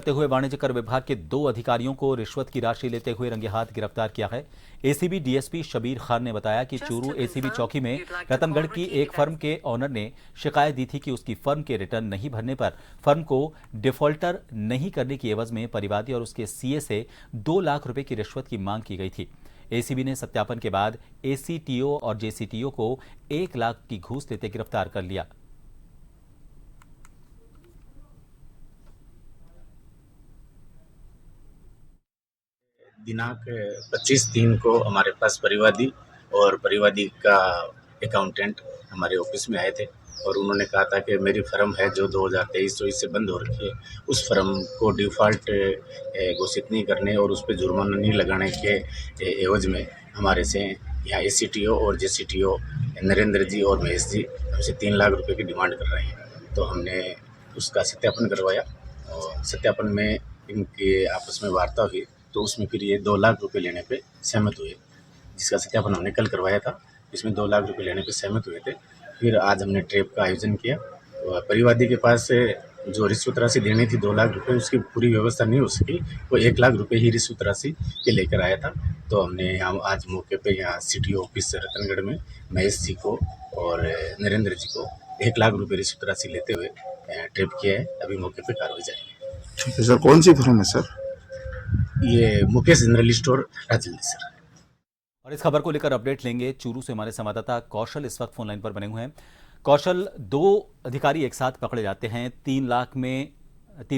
करते हुए वाणिज्य कर विभाग के 2 अधिकारियों को रिश्वत की राशि लेते हुए रंगे हाथ गिरफ्तार किया है। एसीबी डीएसपी शबीर खान ने बताया कि चूरू एसीबी चौकी में रतनगढ़ की एक फर्म के ऑनर ने शिकायत दी थी कि उसकी फर्म के रिटर्न नहीं भरने पर फर्म को डिफॉल्टर नहीं करने की एवज में परिवादी और उसके सीए से 2 लाख रुपए की रिश्वत की मांग की गई थी। एसीबी ने सत्यापन के बाद एसीटीओ और जेसीटीओ को 1 लाख की घूस लेते गिरफ्तार कर लिया। दिनांक 25/3 को हमारे पास परिवादी और परिवादी का अकाउंटेंट हमारे ऑफिस में आए थे और उन्होंने कहा था कि मेरी फर्म है जो 2023-24 से बंद हो रखी है, उस फर्म को डिफ़ॉल्ट घोषित नहीं करने और उस पर जुर्माना नहीं लगाने के एवज में हमारे से यहाँ एसीटीओ और जेसीटीओ नरेंद्र जी और महेश जी हमसे 3 लाख रुपए की डिमांड कर रहे हैं। तो हमने उसका सत्यापन करवाया और सत्यापन में इनके आपस में वार्ता हुई, तो उसमें फिर ये 2 लाख रुपए लेने पे सहमत हुए, जिसका सत्यापन हमने कल करवाया था। इसमें 2 लाख रुपए लेने पे सहमत हुए थे। फिर आज हमने ट्रेप का आयोजन किया। परिवादी के पास से जो रिश्वत राशि देनी थी 2 लाख रुपए, उसकी पूरी व्यवस्था नहीं हो सकी। वो 1 लाख रुपए ही रिश्वत राशि के लेकर आया था। तो हमने हम आज मौके पे यहाँ सिटी ऑफिस रतनगढ़ में महेश जी को और नरेंद्र जी को 1 लाख रुपए रिश्वत राशि लेते हुए ट्रेप किया है। अभी मौके पे कार्रवाई जारी है। ठीक है सर, कौन सी फर्म है सर? ये मुकेश जनरल स्टोर राजल्दी सर। और इस खबर को लेकर अपडेट लेंगे चूरू से हमारे संवाददाता कौशल इस वक्त फोन लाइन पर बने हुए हैं। कौशल, 2 अधिकारी एक साथ पकड़े जाते हैं। 3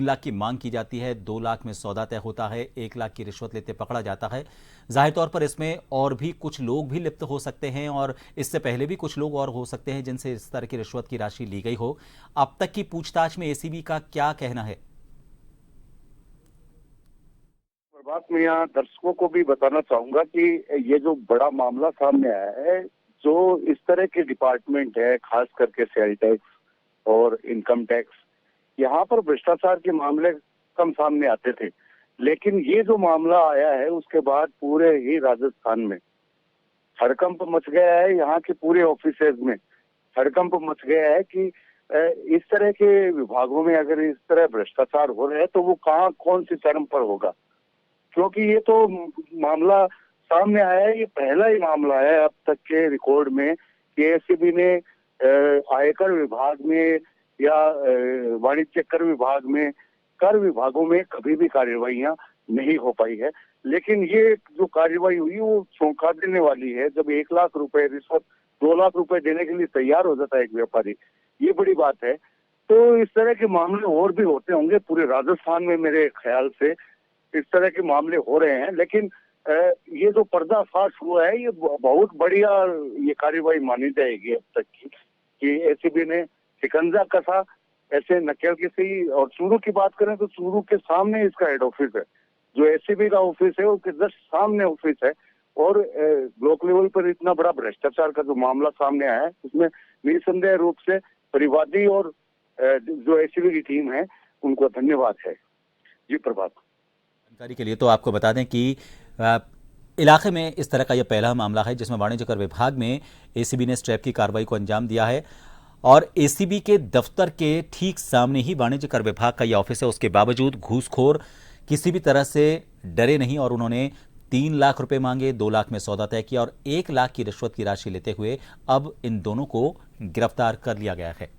लाख की मांग की जाती है, 2 लाख में सौदा तय होता है, 1 लाख की रिश्वत लेते पकड़ा जाता है। जाहिर तौर पर इसमें और भी कुछ लोग भी लिप्त हो सकते हैं और इससे पहले भी कुछ लोग और हो सकते हैं जिनसे इस तरह की रिश्वत की राशि ली गई हो। अब तक की पूछताछ में एसीबी का क्या कहना है? बात मैं यहाँ दर्शकों को भी बताना चाहूंगा कि ये जो बड़ा मामला सामने आया है, जो इस तरह के डिपार्टमेंट है, खास करके सेल टैक्स और इनकम टैक्स, यहाँ पर भ्रष्टाचार के मामले कम सामने आते थे। लेकिन ये जो मामला आया है उसके बाद पूरे ही राजस्थान में हड़कंप मच गया है। यहाँ के पूरे ऑफिसेज में हड़कंप मच गया है कि इस तरह के विभागों में अगर इस तरह भ्रष्टाचार हो रहे हैं तो वो कहाँ कौन सी चरम पर होगा, क्योंकि ये तो मामला सामने आया है। ये पहला ही मामला है अब तक के रिकॉर्ड में कि एसीबी ने आयकर विभाग में या वाणिज्य कर विभाग में, कर विभागों में कभी भी कार्यवाहियां नहीं हो पाई है। लेकिन ये जो कार्यवाही हुई वो चौंका देने वाली है। जब 1 लाख रुपए रिश्वत, 2 लाख रुपए देने के लिए तैयार हो जाता है एक व्यापारी, ये बड़ी बात है। तो इस तरह के मामले और भी होते होंगे पूरे राजस्थान में, मेरे ख्याल से इस तरह के मामले हो रहे हैं। लेकिन ये जो पर्दाफाश हुआ है ये बहुत बढ़िया ये कार्यवाही मानी जाएगी अब तक की, कि एसीबी ने शिकंजा कसा ऐसे नकेल किसी। और चूरू की बात करें तो चूरू के सामने इसका हेड ऑफिस है, जो एसीबी का ऑफिस है उसके जस्ट सामने ऑफिस है। और ब्लॉक लेवल पर इतना बड़ा भ्रष्टाचार का जो मामला सामने आया है उसमें निसंदेह रूप से परिवादी और जो एसीबी की टीम है उनको धन्यवाद है। जी प्रभात। जानकारी के लिए तो आपको बता दें कि इलाके में इस तरह का यह पहला मामला है जिसमें वाणिज्य कर विभाग में एसीबी ने स्ट्रैप की कार्रवाई को अंजाम दिया है। और एसीबी के दफ्तर के ठीक सामने ही वाणिज्य कर विभाग का यह ऑफिस है। उसके बावजूद घूसखोर किसी भी तरह से डरे नहीं और उन्होंने 3 लाख रुपए मांगे, 2 लाख में सौदा तय किया और 1 लाख की रिश्वत की राशि लेते हुए अब इन दोनों को गिरफ्तार कर लिया गया है।